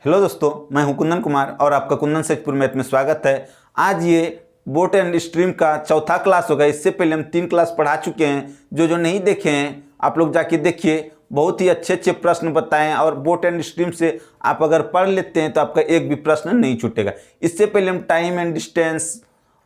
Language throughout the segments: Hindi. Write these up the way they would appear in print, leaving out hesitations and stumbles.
हेलो दोस्तों, मैं हूं कुंदन कुमार और आपका कुंदन सेजपुर मैथ में स्वागत है। आज ये बोट एंड स्ट्रीम का चौथा क्लास होगा। इससे पहले हम 3 क्लास पढ़ा चुके हैं। जो नहीं देखे हैं आप लोग जाके देखिए। बहुत ही अच्छे अच्छे प्रश्न बताए हैं और बोट एंड स्ट्रीम से आप अगर पढ़ लेते हैं तो आपका एक भी प्रश्न नहीं छूटेगा। इससे पहले हम टाइम एंड डिस्टेंस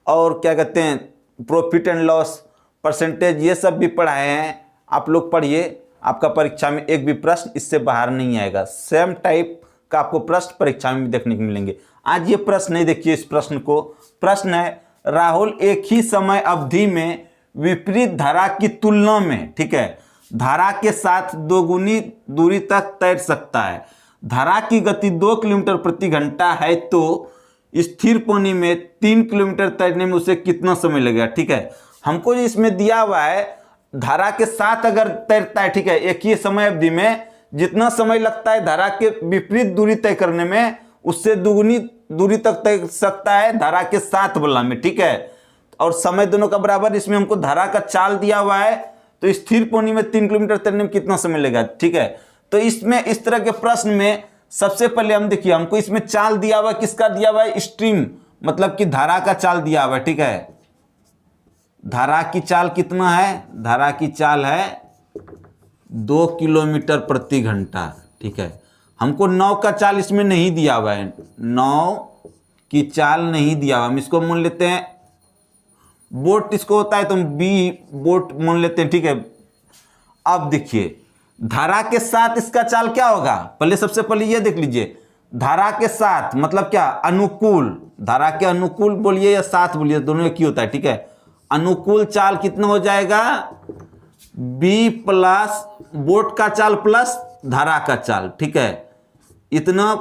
और क्या कहते हैं प्रॉफिट एंड लॉस परसेंटेज ये सब भी पढ़ाए हैं। आप लोग पढ़िए, आपका परीक्षा में एक भी प्रश्न इससे बाहर नहीं आएगा। सेम टाइप का आपको प्रश्न परीक्षा में भी देखने को मिलेंगे। आज ये प्रश्न नहीं, देखिए इस प्रश्न को। प्रश्न है, राहुल एक ही समय अवधि में विपरीत धारा की तुलना में, ठीक है, धारा के साथ दोगुनी दूरी तक तैर सकता है। धारा की गति 2 किलोमीटर प्रति घंटा है तो स्थिर पानी में 3 किलोमीटर तैरने में उसे कितना समय लगेगा। ठीक है, हमको इसमें दिया हुआ है धारा के साथ अगर तैरता है, ठीक है, एक ही समय अवधि में जितना समय लगता है धारा के विपरीत दूरी तय करने में, उससे दुगुनी दूरी तक तय सकता है धारा के साथ वाला में। ठीक है, और समय दोनों का बराबर। इसमें हमको धारा का चाल दिया हुआ है तो स्थिर पानी में 3 किलोमीटर तैरने में कितना समय लगेगा। ठीक है, तो इसमें इस तरह के प्रश्न में सबसे पहले हम देखिए, हमको इसमें चाल दिया हुआ है, किसका दिया हुआ है, स्ट्रीम मतलब कि धारा का चाल दिया हुआ है। ठीक है, धारा की चाल कितना है, धारा की चाल है 2 किलोमीटर प्रति घंटा। ठीक है, हमको नाव का चाल इसमें नहीं दिया हुआ है, नाव की चाल नहीं दिया हुआ। हम इसको मान लेते हैं बोट, इसको होता है तो हम बी बोट मान लेते हैं। ठीक है, अब देखिए धारा के साथ इसका चाल क्या होगा, पहले सबसे पहले ये देख लीजिए। धारा के साथ मतलब क्या, अनुकूल। धारा के अनुकूल बोलिए या साथ बोलिए, दोनों एक ही होता है। ठीक है, अनुकूल चाल कितना हो जाएगा, बी प्लस बोट का चाल प्लस धारा का चाल। ठीक है, इतना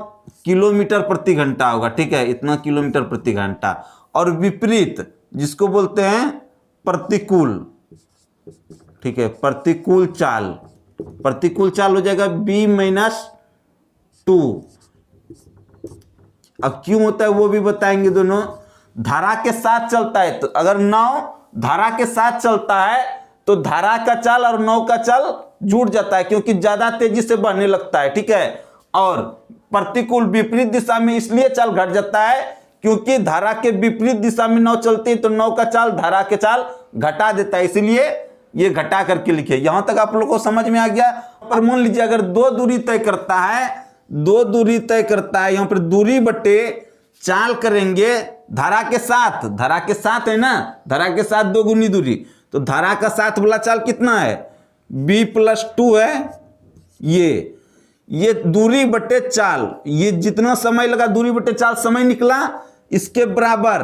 किलोमीटर प्रति घंटा होगा। ठीक है, इतना किलोमीटर प्रति घंटा। और विपरीत जिसको बोलते हैं प्रतिकूल, ठीक है, प्रतिकूल चाल, प्रतिकूल चाल हो जाएगा b-2। अब क्यों होता है वो भी बताएंगे। दोनों धारा के साथ चलता है तो अगर नाव धारा के साथ चलता है तो धारा का चाल और नाव का चाल जुड़ जाता है, क्योंकि ज्यादा तेजी से बहने लगता है। ठीक है, और प्रतिकूल विपरीत दिशा में इसलिए चाल घट जाता है क्योंकि धारा के विपरीत दिशा में नाव चलती है तो नाव का चाल धारा के चाल घटा देता है, इसलिए ये घटा करके लिखे। यहां तक आप लोगों को समझ में आ गया। पर मान लीजिए अगर 2 दूरी तय करता है, 2 दूरी तय करता है, यहां पर दूरी बटे चाल करेंगे धारा के साथ। धारा के साथ है ना, धारा के साथ 2 गुनी दूरी, तो धारा का साथ वाला चाल कितना है, b+2 है। ये दूरी बटे चाल, ये जितना समय लगा दूरी बटे चाल समय निकला, इसके बराबर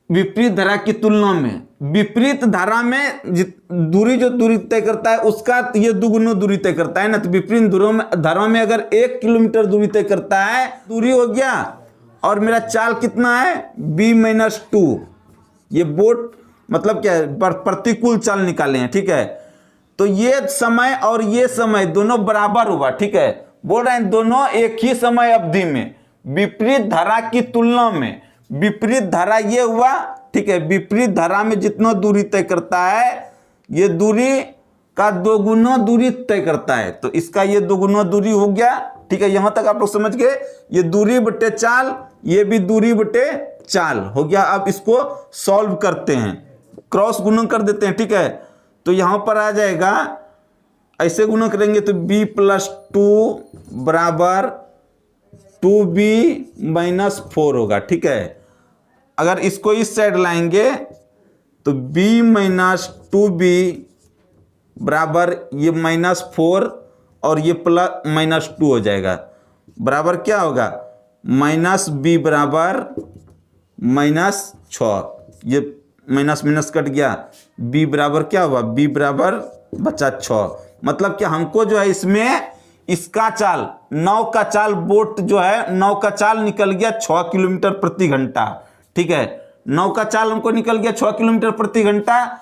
विपरीत धारा की तुलना में। विपरीत धारा में दूरी जो दूरी तय करता है उसका ये दुगुना दूरी तय करता है ना। तो विपरीत धारा में अगर 1 किलोमीटर दूरी तय करता है, दूरी हो गया, और मेरा चाल कितना है b-2। ये बोट मतलब क्या है, प्रतिकूल चाल निकाले हैं। ठीक है, तो ये समय और ये समय दोनों बराबर हुआ। ठीक है, बोल रहे हैं दोनों एक ही समय अवधि में विपरीत धारा की तुलना में। विपरीत धारा ये हुआ, ठीक है, विपरीत धारा में जितना दूरी तय करता है ये दूरी का 2 गुना दूरी तय करता है, तो इसका ये 2 गुना दूरी हो गया। ठीक है, यहां तक आप लोग समझ गए। ये दूरी बटे चाल, ये भी दूरी बटे चाल हो गया। अब इसको सॉल्व करते हैं, क्रॉस गुणन कर देते हैं। ठीक है, तो यहां पर आ जाएगा, ऐसे गुणन करेंगे तो b+2 बराबर 2b-4 होगा। ठीक है, अगर इसको इस साइड लाएंगे तो b-2b बराबर ये -4 और ये +-2 हो जाएगा। बराबर क्या होगा, -b बराबर -6। ये माइनस माइनस कट गया, b बराबर क्या हुआ, b बराबर बचा 6। मतलब कि हमको जो है इसमें इसका चाल, नाव का चाल, बोट जो है नाव का चाल निकल गया 6 किलोमीटर प्रति घंटा। ठीक है, नाव का चाल हमको निकल गया 6 किलोमीटर प्रति घंटा।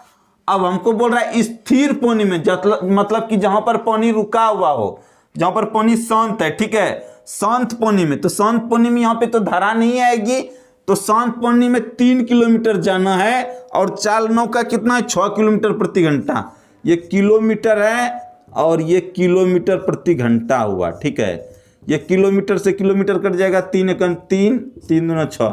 अब हमको बोल रहा है स्थिर पानी में, मतलब कि जहां पर पानी रुका हुआ हो, जहां पर पानी शांत है। ठीक है, शांत पानी में, तो शांत पानी में यहाँ पे तो धारा नहीं आएगी, तो शांत पानी में 3 किलोमीटर जाना है और चाल नाव का कितना है, 6 किलोमीटर प्रति घंटा। ये किलोमीटर है और ये किलोमीटर प्रति घंटा हुआ। ठीक है, ये किलोमीटर से किलोमीटर कट जाएगा, 3 एकम 3, 3 दूना 6,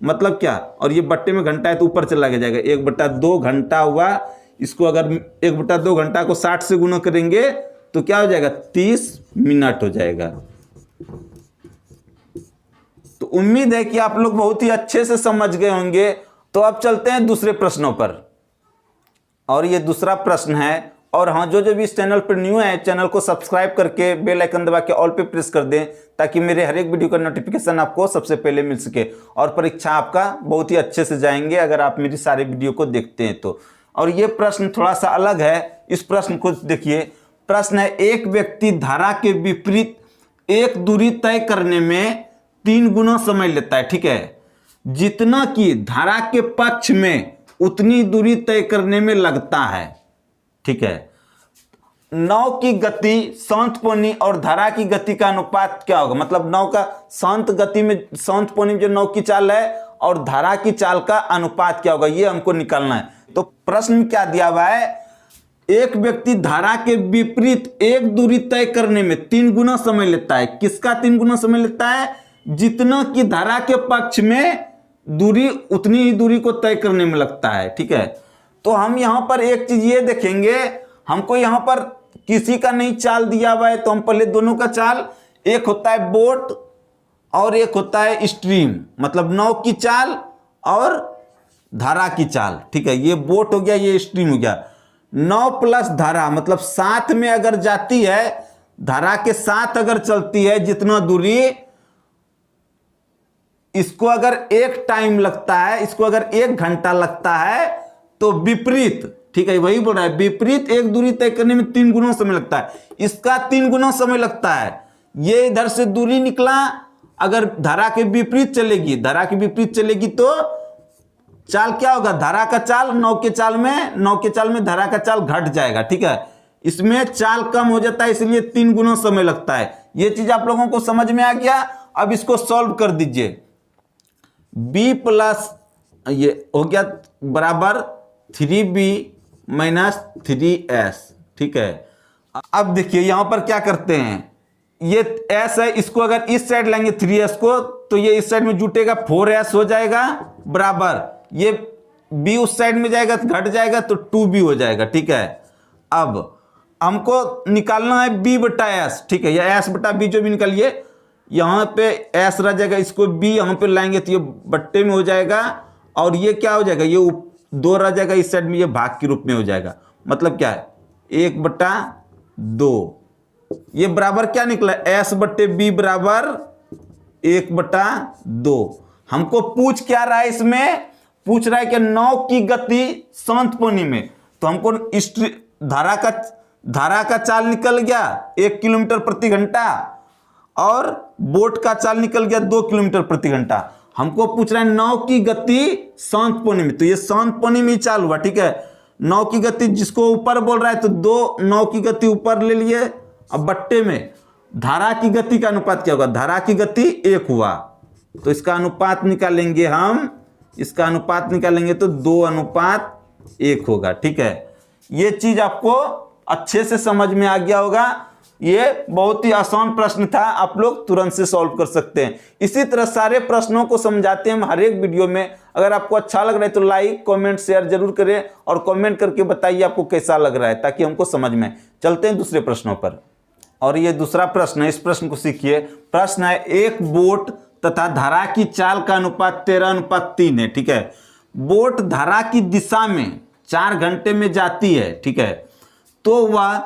मतलब क्या, और ये बट्टे में घंटा है तो ऊपर चला जाएगा, 1/2 घंटा हुआ। इसको अगर 1/2 घंटा को 60 से गुना करेंगे तो क्या हो जाएगा, 30 मिनट हो जाएगा। तो उम्मीद है कि आप लोग बहुत ही अच्छे से समझ गए होंगे। तो अब चलते हैं दूसरे प्रश्नों पर, और ये दूसरा प्रश्न है। और हाँ, जो भी इस चैनल पर न्यू है, चैनल को सब्सक्राइब करके बेल आइकन दबा के ऑल पे प्रेस कर दें, ताकि मेरे हर एक वीडियो का नोटिफिकेशन आपको सबसे पहले मिल सके और परीक्षा आपका बहुत ही अच्छे से जाएंगे अगर आप मेरी सारे वीडियो को देखते हैं तो। और ये प्रश्न थोड़ा सा अलग है, इस प्रश्न को देखिए। प्रश्न है, एक व्यक्ति धारा के विपरीत एक दूरी तय करने में 3 गुना समय लेता है, ठीक है, जितना कि धारा के पक्ष में उतनी दूरी तय करने में लगता है, ठीक है। नाव की गति, शांत पानी और धारा की गति का अनुपात क्या होगा, मतलब नाव का शांत गति में, शांत पानी में जो नाव की चाल है और धारा की चाल का अनुपात क्या होगा, ये हमको निकालना है। तो प्रश्न में क्या दिया हुआ है, एक व्यक्ति धारा के विपरीत एक दूरी तय करने में 3 गुना समय लेता है। किसका 3 गुना समय लेता है, जितना कि धारा के पक्ष में दूरी, उतनी ही दूरी को तय करने में लगता है, ठीक है। तो हम यहां पर एक चीज ये देखेंगे, हमको यहां पर किसी का नहीं चाल दिया हुआ है, तो हम पहले दोनों का चाल, एक होता है बोट और एक होता है स्ट्रीम, मतलब नाव की चाल और धारा की चाल, ठीक है। ये बोट हो गया, ये स्ट्रीम हो गया। नाव प्लस धारा, मतलब साथ में अगर जाती है, धारा के साथ अगर चलती है जितना दूरी, इसको अगर एक टाइम लगता है, इसको अगर 1 घंटा लगता है, तो विपरीत, ठीक है, वही बोल रहा है, विपरीत एक दूरी तय करने में 3 गुना समय लगता है, इसका 3 गुना समय लगता है। ये इधर से दूरी निकला, अगर धारा के विपरीत चलेगी, धारा के विपरीत चलेगी तो चाल क्या होगा, धारा का चाल नाव के चाल में धारा का चाल घट जाएगा, ठीक है। इसमें चाल कम हो जाता है, इसलिए 3 गुना समय लगता है। ये चीज आप लोगों को समझ में आ गया। अब इसको सॉल्व कर दीजिए। b प्लस ये हो गया बराबर 3b माइनस 3s, ठीक है। अब देखिए यहां पर क्या करते हैं, ये s है, इसको अगर इस साइड लेंगे 3s को, तो ये इस साइड में जुटेगा, 4s हो जाएगा, बराबर ये b उस साइड में जाएगा तो घट जाएगा, तो 2b हो जाएगा, ठीक है। अब हमको निकालना है b बटा s, ठीक है, या s बटा b जो भी निकालिए, यहां पे s रह जाएगा, इसको b यहां पे लाएंगे तो ये बट्टे में हो जाएगा, और ये क्या हो जाएगा, ये 2 रह जाएगा इस साइड में, ये भाग के रूप में हो जाएगा। मतलब क्या है, 1/2, ये बराबर क्या निकला, s बट्टे b बराबर 1/2। हमको पूछ क्या रहा है, इसमें पूछ रहा है कि नाव की गति शांत पानी में, तो हमको धारा का चाल निकल गया 1 किलोमीटर प्रति घंटा, और बोट का चाल निकल गया 2 किलोमीटर प्रति घंटा। हमको पूछ रहा है नाव की गति शांत पानी में, तो ये शांत पानी में ही चाल हुआ, ठीक है। नाव की गति जिसको ऊपर बोल रहा है, तो 2 नाव की गति ऊपर ले लिए। अब बट्टे में धारा की गति का अनुपात क्या होगा, धारा की गति 1 हुआ, तो इसका अनुपात निकालेंगे हम, इसका अनुपात निकालेंगे तो 2:1 होगा, ठीक है। ये चीज आपको अच्छे से समझ में आ गया होगा। ये बहुत ही आसान प्रश्न था, आप लोग तुरंत से सॉल्व कर सकते हैं। इसी तरह सारे प्रश्नों को समझाते हैं हम हर एक वीडियो में। अगर आपको अच्छा लग रहा है तो लाइक कमेंट शेयर जरूर करें, और कमेंट करके बताइए आपको कैसा लग रहा है, ताकि हमको समझ में। चलते हैं दूसरे प्रश्नों पर, और ये दूसरा प्रश्न है, इस प्रश्न को सीखिए। प्रश्न है, एक बोट तथा धारा की चाल का अनुपात 13:3 है, ठीक है। बोट धारा की दिशा में 4 घंटे में जाती है, ठीक है, तो वह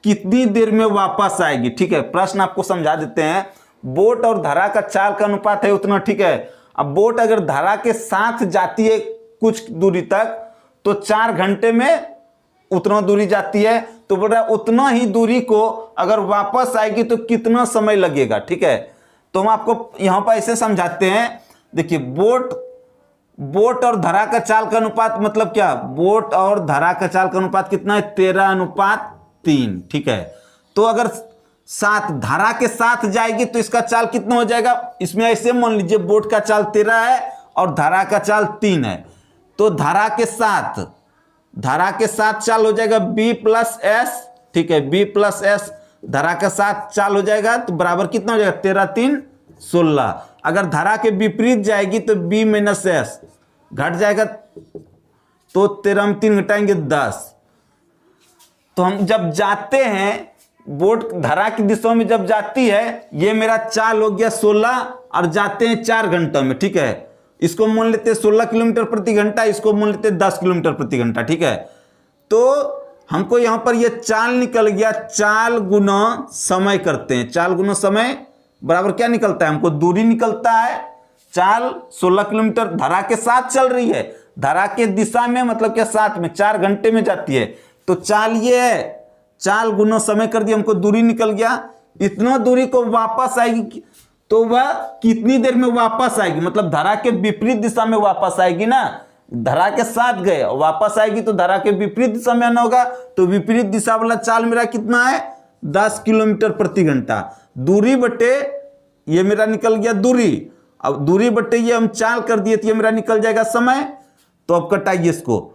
कितनी देर में वापस आएगी, ठीक है। प्रश्न आपको समझा देते हैं। बोट और धारा का चाल का अनुपात है उतना, ठीक है। अब बोट अगर धारा के साथ जाती है कुछ दूरी तक, तो 4 घंटे में उतना दूरी जाती है, तो बोल रहा है उतना ही दूरी को अगर वापस आएगी तो कितना समय लगेगा, ठीक है। तो हम आपको यहां पर ऐसे समझाते हैं, देखिए बोट और धारा का चाल का अनुपात मतलब क्या, बोट और धारा का चाल का अनुपात कितना है, 13:3, ठीक है। तो अगर साथ धारा के साथ जाएगी तो इसका चाल कितना हो जाएगा, इसमें ऐसे मान लीजिए बोट का चाल 13 है और धारा का चाल 3 है, तो धारा के साथ चाल हो जाएगा b + s, ठीक है, b + s धारा के साथ चाल हो जाएगा तो बराबर कितना हो जाएगा, 13 3 16। अगर धारा के विपरीत जाएगी तो b माइनस एस घट जाएगा, तो 13 में 3 घटाएंगे 10। तो हम जब जाते हैं बोट धारा की दिशा में जब जाती है, ये मेरा चाल हो गया 16 और जाते हैं 4 घंटों में, ठीक है। इसको मान लेते हैं 16 किलोमीटर प्रति घंटा, इसको मान लेते हैं 10 किलोमीटर प्रति घंटा, ठीक है। तो हमको यहां पर ये चाल निकल गया, चाल गुना समय करते हैं, चाल गुना समय बराबर क्या निकलता है, हमको दूरी निकलता है। चाल 16 किलोमीटर धारा के साथ चल रही है, धारा के दिशा में मतलब क्या साथ में 4 घंटे में जाती है, तो चाल ये है, चाल गुना समय कर दिया, हमको दूरी निकल गया। इतना दूरी को वापस आएगी तो वह कितनी देर में वापस आएगी, मतलब धारा के विपरीत दिशा में वापस आएगी ना, धारा के साथ गए वापस आएगी तो धारा के विपरीत दिशा में आना होगा। तो विपरीत दिशा वाला चाल मेरा कितना है, 10 किलोमीटर प्रति घंटा। दूरी बटे ये मेरा निकल गया दूरी, अब दूरी बटे ये हम चाल कर दिए तो ये मेरा निकल जाएगा समय। तो अब कटाइए इसको,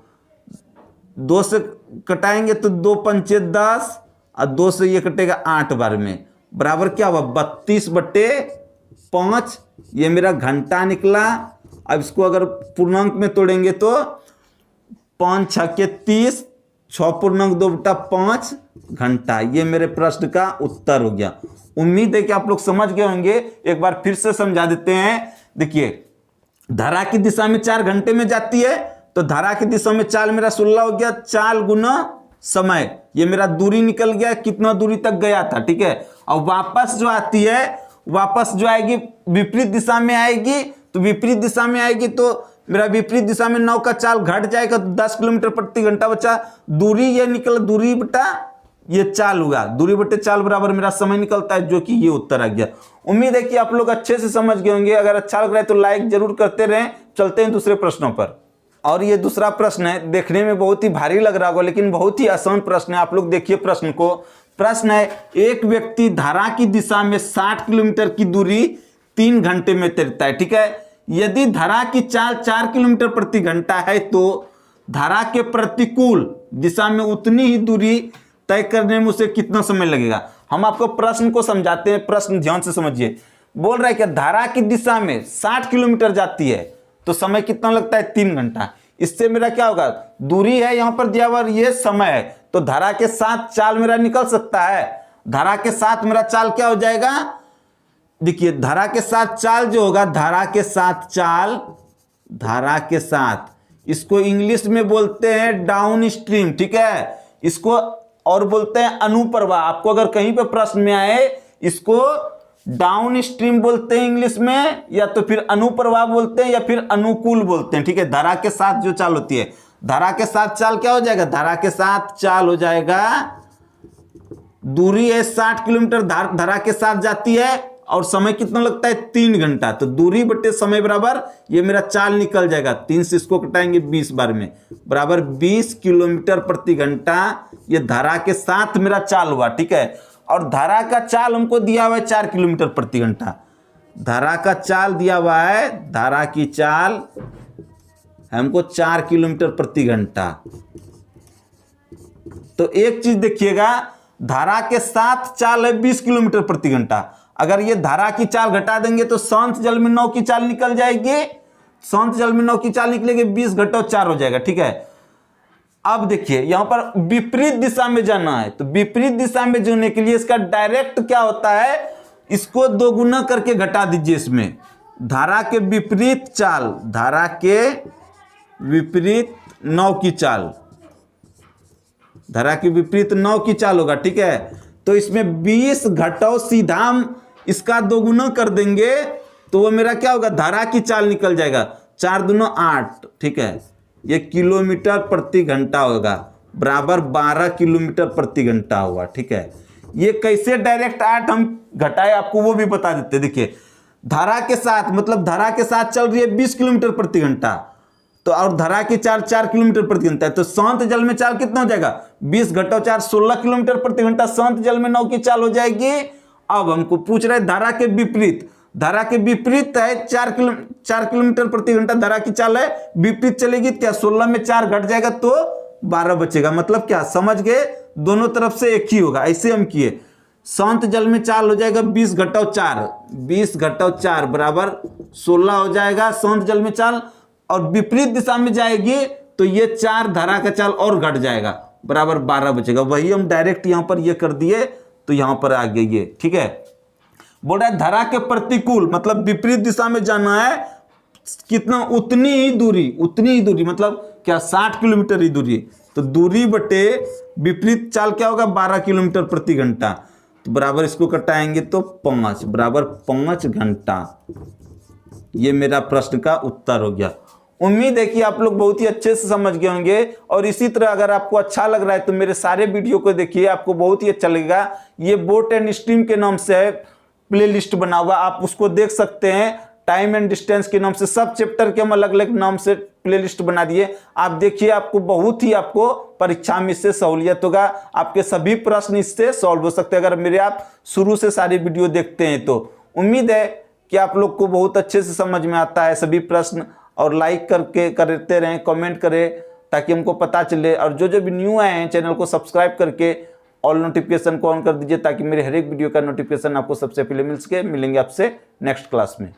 2 से कटाएंगे तो 2 पंचे 10 और 2 से ये कटेगा 8 बार में, बराबर क्या हुआ 32 बटे 5, ये मेरा घंटा निकला। अब इसको अगर पूर्णांक में तोड़ेंगे तो 5 6 30, 6 पूर्णांक 2 बटा 5 घंटा, ये मेरे प्रश्न का उत्तर हो गया। उम्मीद है कि आप लोग समझ गए होंगे, एक बार फिर से समझा देते हैं। देखिए धारा की दिशा में 4 घंटे में जाती है, तो धारा की दिशा में चाल मेरा 16 हो गया, चाल गुना समय, ये मेरा दूरी निकल गया, कितना दूरी तक गया था, ठीक है। और वापस जो आती है, वापस जो आएगी विपरीत दिशा में आएगी, तो विपरीत दिशा में आएगी तो मेरा विपरीत दिशा में नाव का चाल घट जाएगा, तो 10 किलोमीटर प्रति घंटा बचा। दूरी ये निकल, दूरी बटा ये चाल हुआ, दूरी बटे चाल बराबर मेरा समय निकलता है, जो कि ये उत्तर आ गया। उम्मीद है कि आप लोग अच्छे से समझ गए होंगे। अगर अच्छा लग रहा है तो लाइक जरूर करते रहें। चलते हैं दूसरे प्रश्नों पर। और ये दूसरा प्रश्न है, देखने में बहुत ही भारी लग रहा होगा लेकिन बहुत ही आसान प्रश्न है। आप लोग देखिए प्रश्न को। प्रश्न है, एक व्यक्ति धारा की दिशा में 60 किलोमीटर की दूरी 3 घंटे में तैरता है, ठीक है। यदि धारा की चाल 4 किलोमीटर प्रति घंटा है तो धारा के प्रतिकूल दिशा में उतनी ही दूरी तय करने में उसे कितना समय लगेगा। हम आपको प्रश्न को समझाते हैं, प्रश्न ध्यान से समझिए। बोल रहा है कि धारा की दिशा में 60 किलोमीटर जाती है तो समय कितना लगता है, 3 घंटा। इससे मेरा क्या होगा, दूरी है यहां पर दिया हुआ, ये समय है, तो धारा के साथ चाल मेरा निकल सकता है। धारा के साथ मेरा चाल क्या हो जाएगा, देखिए धारा के साथ चाल जो होगा, धारा के साथ चाल, धारा के साथ, इसको इंग्लिश में बोलते हैं डाउन स्ट्रीम, ठीक है। इसको और बोलते हैं अनुप्रवाह। आपको अगर कहीं पे प्रश्न में आए, इसको डाउन स्ट्रीम बोलते हैं इंग्लिश में, या तो फिर अनुप्रवाह बोलते हैं, या फिर अनुकूल बोलते हैं, ठीक है। धारा के साथ जो चाल होती है, धारा के साथ चाल क्या हो जाएगा, धारा के साथ चाल हो जाएगा, दूरी है 60 किलोमीटर धारा के साथ जाती है और समय कितना लगता है, 3 घंटा। तो दूरी बटे समय बराबर ये मेरा चाल निकल जाएगा, 3 से इसको कटाएंगे 20 बार में, बराबर 20 किलोमीटर प्रति घंटा। ये धारा के साथ मेरा चाल हुआ, ठीक है। और धारा का चाल हमको दिया हुआ है 4 किलोमीटर प्रति घंटा। धारा का चाल दिया हुआ है, धारा की चाल हमको 4 किलोमीटर प्रति घंटा। तो एक चीज देखिएगा, धारा के साथ चाल है 20 किलोमीटर प्रति घंटा। अगर ये धारा की चाल घटा देंगे तो शांत जल में नाव की चाल निकल जाएगी, शांत जल में नाव की चाल निकलेगी, 20 घटाओ 4 हो जाएगा, ठीक है। अब देखिए यहां पर विपरीत दिशा में जाना है, तो विपरीत दिशा में जाने के लिए इसका डायरेक्ट क्या होता है, इसको 2 गुना करके घटा दीजिए। इसमें धारा के विपरीत चाल, धारा के विपरीत नाव की चाल, धारा के विपरीत नाव की चाल होगा, ठीक है। तो इसमें 20 घटाओ सीधा हम इसका 2 गुना कर देंगे तो वो मेरा क्या होगा, धारा की चाल निकल जाएगा, 4 दूना 8, ठीक है। ये किलोमीटर प्रति घंटा होगा, बराबर 12 किलोमीटर प्रति घंटा होगा, ठीक है। ये कैसे डायरेक्ट 8 हम घटाए आपको वो भी बता देते। देखिए धारा के साथ, मतलब धारा के साथ चल रही है 20 किलोमीटर प्रति घंटा, तो और धारा की चाल 4 किलोमीटर प्रति घंटा है, तो शांत जल में चाल कितना हो जाएगा, 20 घटाओ 4, 16 किलोमीटर प्रति घंटा शांत जल में नाव की चाल हो जाएगी। अब हमको पूछ रहे धारा के विपरीत, धारा के विपरीत है 4 किलोमीटर प्रति घंटा धारा की चाल है, विपरीत चलेगी क्या, 16 में 4 घट जाएगा तो 12 बचेगा। मतलब क्या, समझ गए, दोनों तरफ से एक ही होगा। ऐसे हम किए, शांत जल में चाल हो जाएगा 20 घटाव 4, 20 घटाव 4 बराबर 16 हो जाएगा शांत जल में चाल। और विपरीत दिशा में जाएगी तो ये 4 धारा का चाल और घट जाएगा, बराबर 12 बचेगा। वही हम डायरेक्ट यहां पर ये कर दिए तो यहां पर आ गई ये, ठीक है। बोल रहा है धारा के प्रतिकूल मतलब विपरीत दिशा में जाना है कितना, उतनी ही दूरी मतलब क्या 60 किलोमीटर ही दूरी, तो दूरी बटे विपरीत चाल क्या होगा 12 किलोमीटर प्रति घंटा, तो बराबर इसको कटाएंगे तो 5 बराबर 5 घंटा। ये मेरा प्रश्न का उत्तर हो गया। उम्मीद है कि आप लोग बहुत ही अच्छे से समझ गए होंगे। और इसी तरह अगर आपको अच्छा लग रहा है तो मेरे सारे वीडियो को देखिए, आपको बहुत ही अच्छा लगेगा। ये बोट एंड स्ट्रीम के नाम से है प्लेलिस्ट बना हुआ, आप उसको देख सकते हैं। टाइम एंड डिस्टेंस के नाम से सब चैप्टर के हम अलग अलग नाम से प्लेलिस्ट बना दिए, आप देखिए। आपको बहुत ही आपको परीक्षा में इससे सहूलियत होगा, आपके सभी प्रश्न इससे सॉल्व हो सकते हैं अगर मेरे आप शुरू से सारी वीडियो देखते हैं तो। उम्मीद है कि आप लोग को बहुत अच्छे से समझ में आता है सभी प्रश्न। और लाइक करके करते रहें, कमेंट करें ताकि हमको पता चले। और जो जो भी न्यू आए हैं चैनल को सब्सक्राइब करके ऑल नोटिफिकेशन को ऑन कर दीजिए ताकि मेरे हर एक वीडियो का नोटिफिकेशन आपको सबसे पहले मिल सके। मिलेंगे आपसे नेक्स्ट क्लास में।